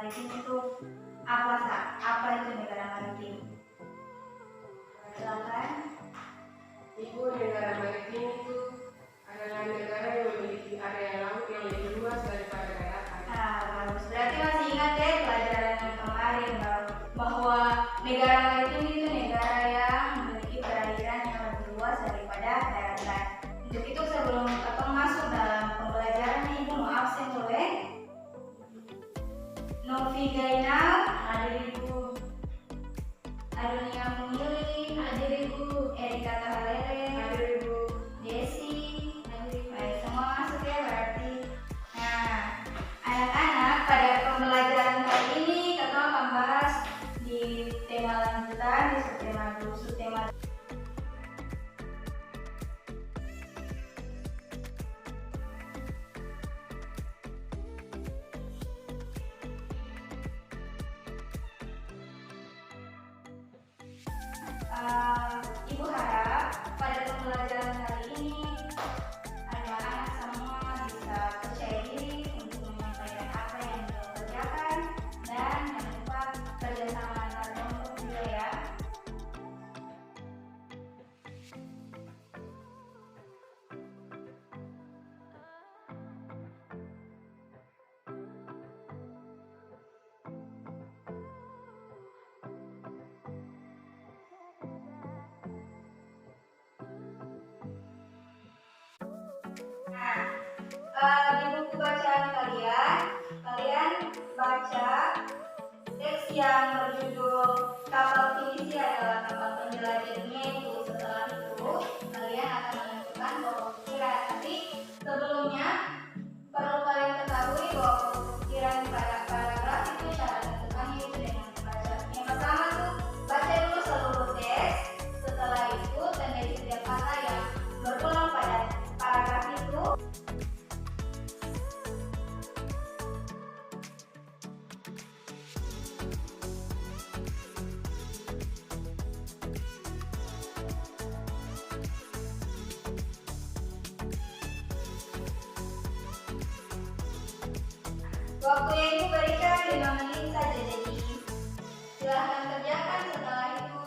maritim itu apa, Sa? Apa itu negara maritim? Silakan. Ibu, negara maritim itu adalah negara yang memiliki area laut yang lebih luas daripada daratan. Bagus. Berarti masih ingat ya pelajaran yang kemarin bahwa negara maritim itu negara yang memiliki perairan yang lebih luas daripada daratan. Untuk itu sebelum kita masuk dalam pembelajaran, Ibu mau absen dulu ya. Novi Gainal, hadir Ibu. Adunia Mungili, hadir Ibu. Erika Tahalere, hadir Ibu. Desi, hadir Ibu. Baik, semua masuk ya berarti. Nah, anak-anak, pada pembelajaran kali ini kita akan bahas di tema lanjutan, di subtema. Ibu harap pada pembelajaran kali ini anak-anak semua bisa percaya diri untuk menyampaikan apa yang dikerjakan dan jangan lupa kerjasama antar kelompok juga ya. Di buku bacaan kalian baca teks yang berjudul Kapal Pinisi adalah kapal penjelajah dunia itu. Setelah itu kalian akan menentukan pokok pikiran. Tapi sebelumnya perlu kalian ketahui bahwa pokok pikiran pada paragraf itu syarat tentukannya itu dengan membaca. Yang pertama tuh baca dulu seluruh teks. Setelah itu tandai setiap kata yang berulang pada paragraf itu. Waktu yang Ibu berikan 5 menit saja, jadi silahkan kerjakan. Setelah itu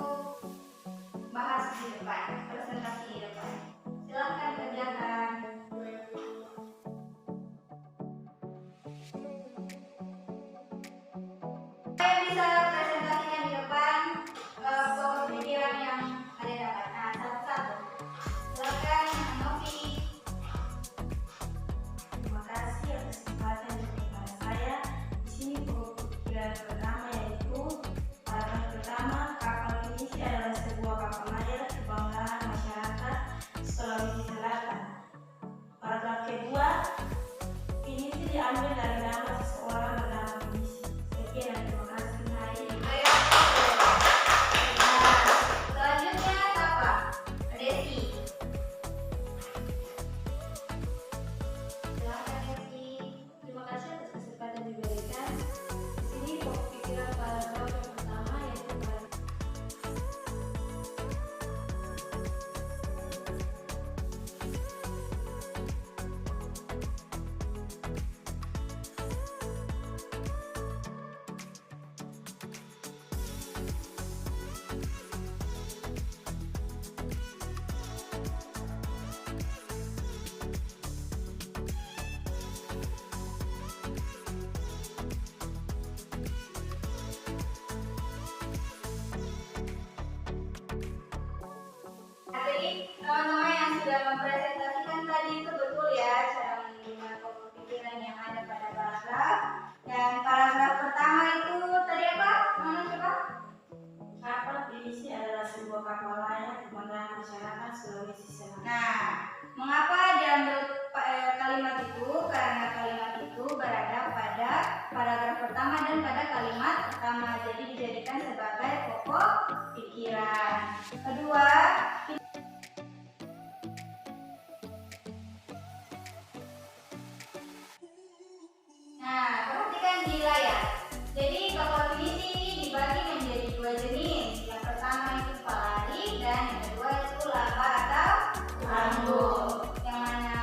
bahas di depan, presentasi di depan. Silahkan kerjakan. Saya bisa presentasikan di depan pokok pikiran yang ada dapat. Nah, satu-satu. Silahkan Novi. Terima kasih atas kesempatan yang saya. Di sini pokok pikiran pertama yaitu paragraf pertama, kapal Pinisi adalah sebuah kapal layar kebanggaan masyarakat Sulawesi Selatan. Paragraf kedua, Pinisi diambil dari nama seseorang bernama Pinisi. Sekian, terima kasih. Ayo. Selanjutnya apa? Desi. Silahkan Desi. Terima kasih atas kesempatan diberikan. Di sini pokok pikiran paragraf yang pertama yaitu Jadi teman-teman yang sudah mempresentasikan tadi itu betul ya cara menerima pokok pikiran yang ada pada paragraf. Dan paragraf pertama itu tadi apa? Mana coba? kapal Pinisi adalah sebuah kapal layar kebanggaan masyarakat Sulawesi Selatan. Nah, mengapa diambil kalimat itu? Karena kalimat itu berada pada paragraf pertama dan pada kalimat pertama. Jadi dijadikan sebagai pokok pikiran. Kedua, nah, perhatikan di layar. Jadi kapal Pinisi ini dibagi menjadi dua jenis. Yang pertama itu palari dan yang kedua itu laba atau lambung. Yang mana?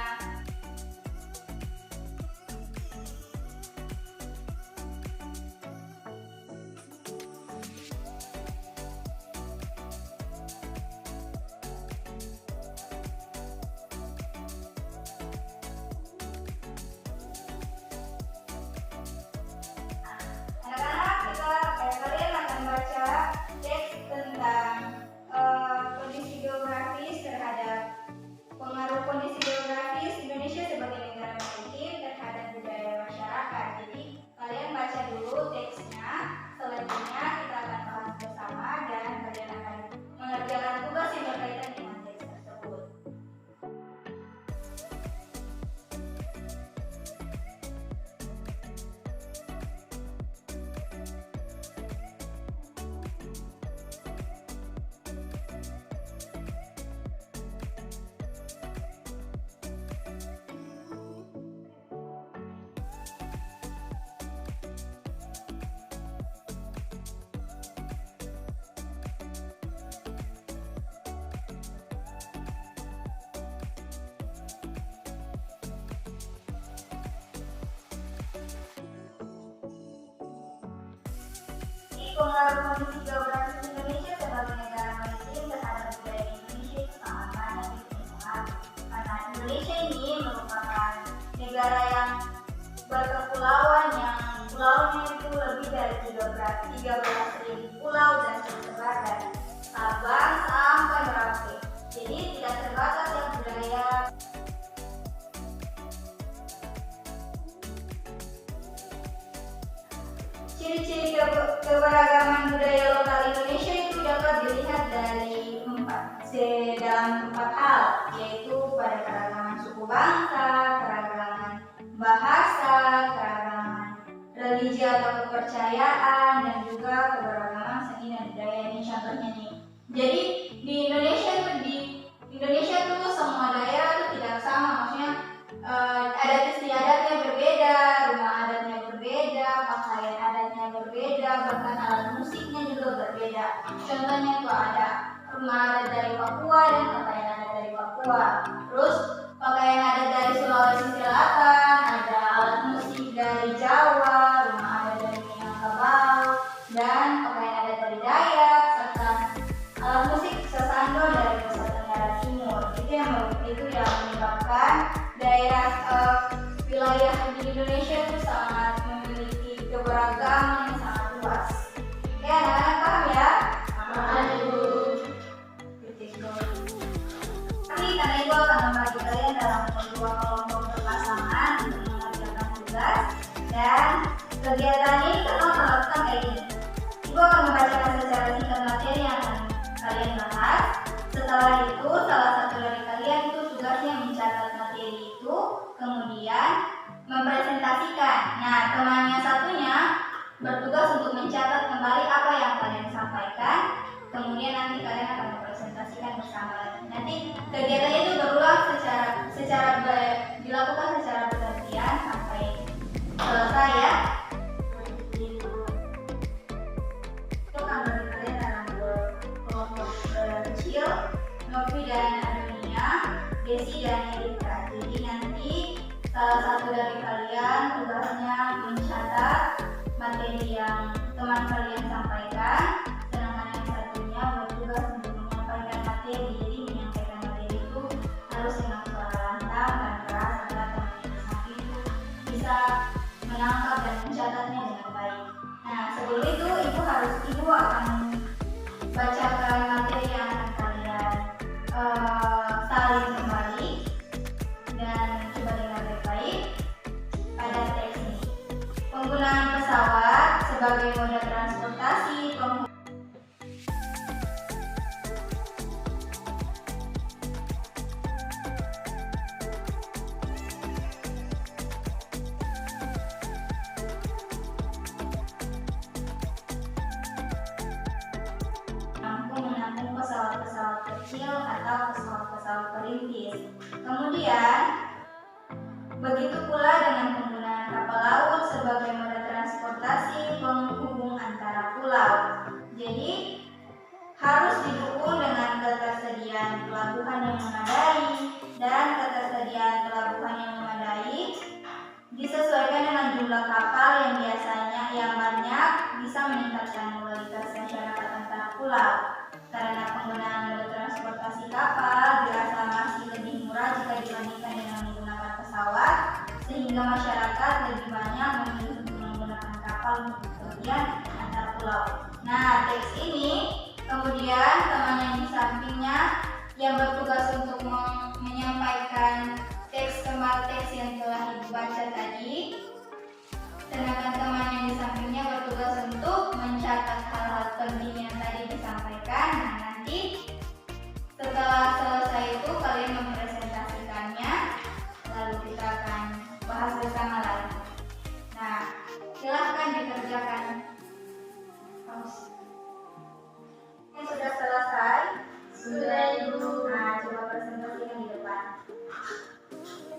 kondisi geografis Indonesia sebagai negara maritim terhadap budaya Indonesia itu sangat banyak dipengaruhi. Karena Indonesia ini merupakan negara yang berkepulauan, yang pulaunya itu lebih dari 13.000 pulau dan tersebar dari Sabang sampai Merauke. Jadi tidak terbatas yang budaya. Ciri-ciri keberagaman budaya lokal Indonesia itu dapat dilihat dari dalam empat hal, yaitu pada keragaman suku bangsa, keragaman bahasa, keragaman religi atau kepercayaan, dan juga keberagaman seni dan budaya. Ini contohnya nih. Jadi di Indonesia tuh semua daerah tuh tidak sama, maksudnya adat istiadatnya berbeda, rumah adatnya berbeda, pakaian adatnya berbeda, bahkan alat musiknya juga berbeda. Contohnya tuh ada rumah adat dari Papua dan pakaian adat dari Papua. Terus pakaian adat dari Sulawesi Selatan, ada alat musik dari Jawa, rumah adat dari Minangkabau, dan pakaian adat dari Dayak, serta alat musik sasando dari Nusa Tenggara Timur. Itu yang menyebabkan daerah wilayah di Indonesia itu sangat memiliki keberagaman yang sangat luas. Oke, anak-anak paham ya? Paham, Ibu. Karena Ibu akan membagi kalian dalam dua kelompok berpasangan untuk mengerjakan tugas, dan kegiatan ini kamu melakukan kayak gini. Ibu akan membacakan secara singkat materi yang akan kalian bahas. Setelah itu, salah satu dari kalian itu tugasnya mencatat materi itu, kemudian mempresentasikan. Nah, temannya satunya bertugas untuk mencatat kembali apa yang kalian sampaikan, kemudian nanti kalian akan mempresentasikan bersama lagi. Nanti kegiatannya itu berulang dilakukan secara bergantian sampai selesai ya. Itu akan bagi kalian dalam dua kelompok kecil, Novi dan Adonia, Desi dan Erika. Jadi nanti salah satu dari kalian tugasnya mencatat materi yang teman kalian sampaikan, sedangkan yang satunya bertugas untuk menyampaikan materi. Jadi menyampaikan materi itu harus dengan suara lantang dan keras agar teman yang di samping itu bisa menangkap dan mencatatnya dengan baik. Nah, sebelum itu Ibu akan bacakan materi yang akan kalian salin kembali, dan coba dengar baik-baik pada teks ini. Penggunaan pesawat sebagai moda transportasi mampu menampung pesawat-pesawat kecil atau pesawat-pesawat perintis. Kemudian, begitu pula dengan penggunaan kapal laut sebagai moda transportasi penghubung antara pulau. Jadi, harus didukung dengan ketersediaan pelabuhan yang memadai, dan ketersediaan pelabuhan yang memadai disesuaikan dengan jumlah kapal yang banyak bisa meningkatkan mobilitas masyarakat antara pulau. Karena penggunaan moda transportasi kapal dirasa masih lebih murah jika dibandingkan dengan menggunakan pesawat, sehingga masyarakat lebih banyak memilih untuk menggunakan kapal untuk bepergian antar pulau. Nah, teks ini kemudian teman yang di sampingnya yang bertugas untuk menyampaikan teks yang telah Ibu baca tadi, sedangkan teman yang di sampingnya bertugas untuk mencatat hal-hal penting yang tadi disampaikan. Nah, nanti setelah selesai itu kalian mempresentasikannya, lalu kita akan bahas bersama lagi. Nah, silahkan dikerjakan. Ini sudah selesai? Sudah, Ibu. Nah, coba presentasikan di depan.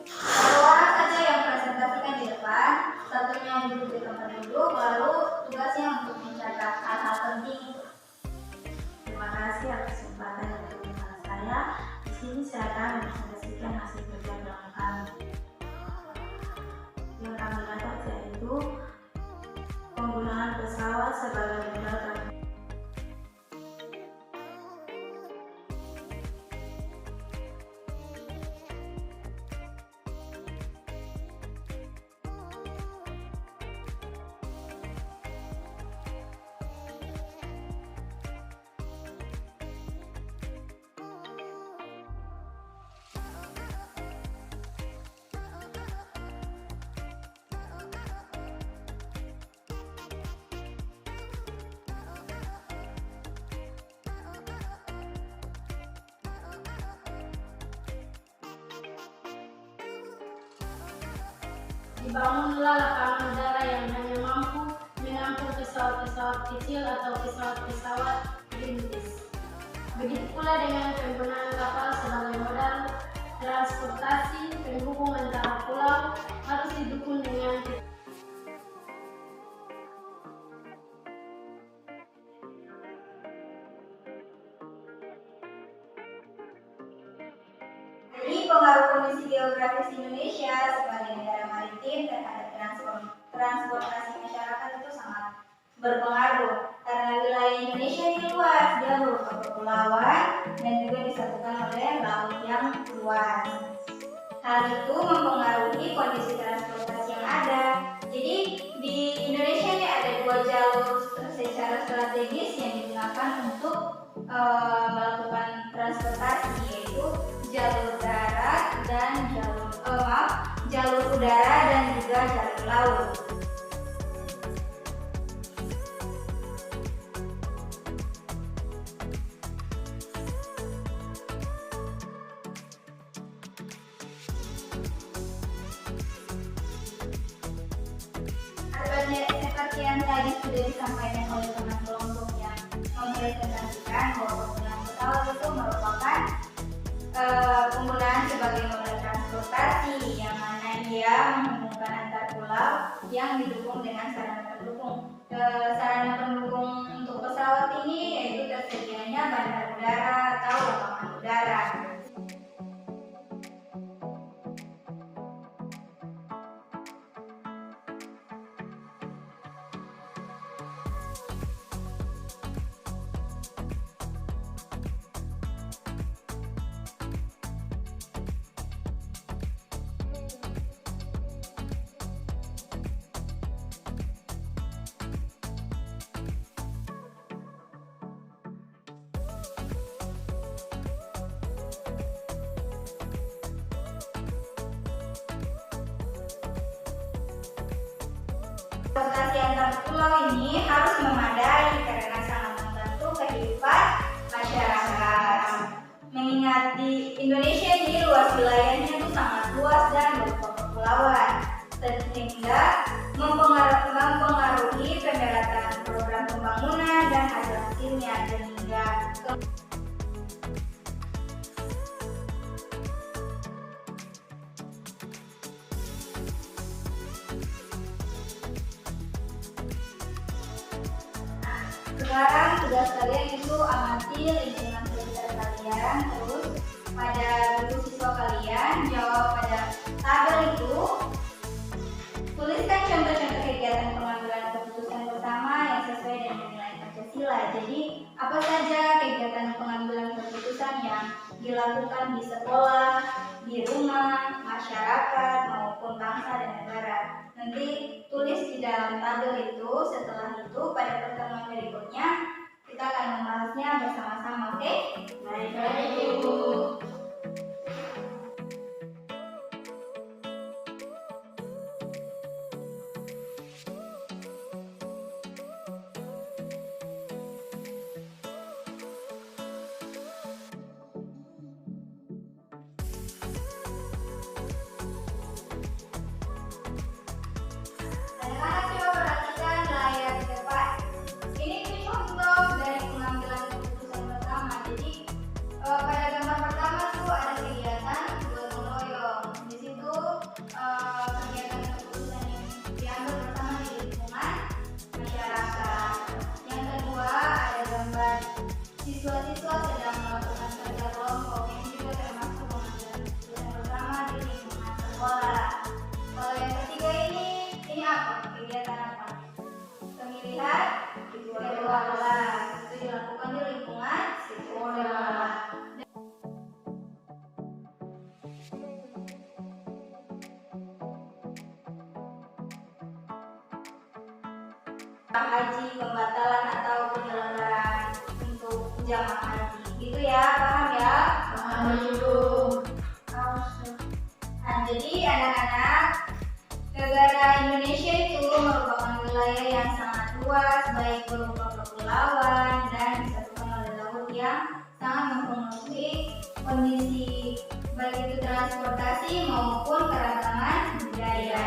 Satu orang saja yang presentasikan di depan, satunya duduk di tempat duduk, lalu tugasnya untuk mencatat hal-hal penting. Terima kasih atas kesempatan yang diberikan saya. Di sini saya akan mempresentasikan hasil kerja kelompok kami. Yang kami dapat yaitu penggunaan pesawat sebagai moda transportasi dibangunlah lapangan udara yang hanya mampu menampung pesawat-pesawat kecil atau pesawat-pesawat rintis. Begitu pula dengan penggunaan kapal sebagai modal transportasi penghubung antara pulau harus didukung dengan Jadi pengaruh kondisi geografis Indonesia sebagai negara maritim terhadap transportasi masyarakat itu sangat berpengaruh karena wilayah Indonesia ini luas, dia berupa kepulauan dan juga disatukan oleh laut yang luas. Hal itu mempengaruhi kondisi transportasi yang ada. Jadi di Indonesia ini ada 2 jalur secara strategis yang digunakan untuk melakukan transportasi, yaitu jalur darat dan jalur udara dan juga jalur laut. Seperti yang tadi sudah disampaikan oleh teman kelompok yang mempresentasikan bahwa penggunaan pesawat itu merupakan penggunaan sebagai moda transportasi yang mana ia menghubungkan antar pulau yang didukung dengan sarana pendukung. Sarana pendukung untuk pesawat ini yaitu tersedianya bandar udara atau lapangan udara. Transportasi antar pulau ini harus memadai karena sangat membantu kehidupan masyarakat. Mengingat di Indonesia ini luas wilayahnya itu sangat luas dan berupa kepulauan, sehingga mempengaruhi pendaratan program pembangunan dan hasil hasilnya sehingga sekarang tugas kalian itu amati lingkungan sekitar kalian, terus pada buku siswa kalian jawab pada tabel itu, tuliskan contoh-contoh kegiatan pengambilan keputusan bersama yang sesuai dengan nilai Pancasila. Jadi apa saja kegiatan pengambilan keputusan yang dilakukan di sekolah, di rumah, masyarakat maupun bangsa dan negara. Nanti tulis di dalam tabel itu. Setelah itu pada pertemuan berikutnya kita akan membahasnya bersama-sama, oke? Baik, Ibu. Anak-anak coba perhatikan layar di depan. Ini contoh dari pengambilan keputusan pertama. Jadi pada gambar pertama tuh ada kegiatan gotong royong. Di situ kegiatan keputusan yang diambil pertama di lingkungan masyarakat. Yang kedua ada gambar siswa-siswa sedang melakukan kerja kelompok yang juga termasuk pengambilan keputusan pertama di lingkungan sekolah. Kalau yang ketiga ini apa? Kegiatan apa? Pemilihan ketua kelas. Itu dilakukan di lingkungan sekolah. Haji, pembatalan atau penyelenggaraan untuk jamaah haji. Gitu ya, paham ya? Paham Ibu. Nah, jadi anak-anak, negara Indonesia itu merupakan wilayah yang sangat luas, baik berupa kepulauan dan disatukan oleh laut yang sangat mempengaruhi kondisi baik itu transportasi maupun keragaman budaya.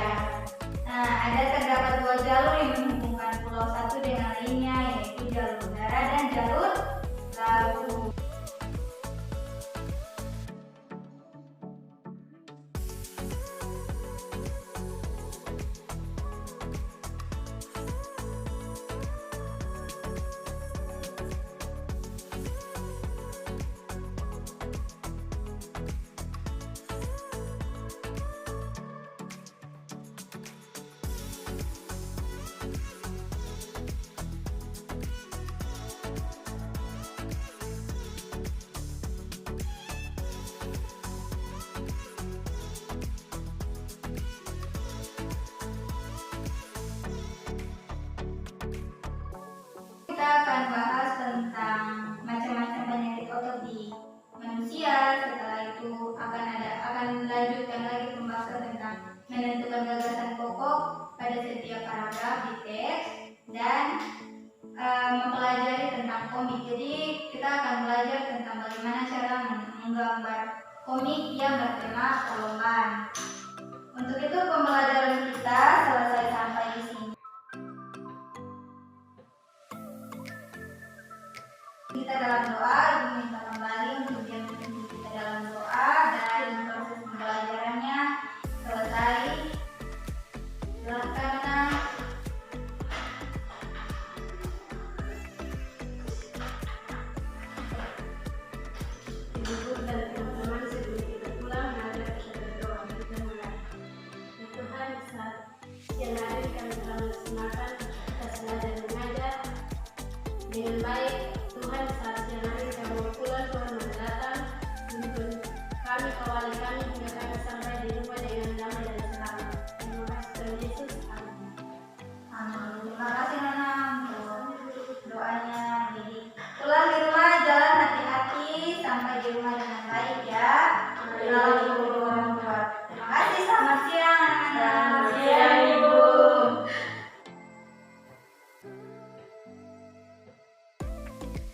di teks dan mempelajari tentang komik. Jadi kita akan belajar tentang bagaimana cara menggambar komik yang bertema perlombaan. Untuk itu pembelajaran kita selesai sampai di sini. Kita dalam doa,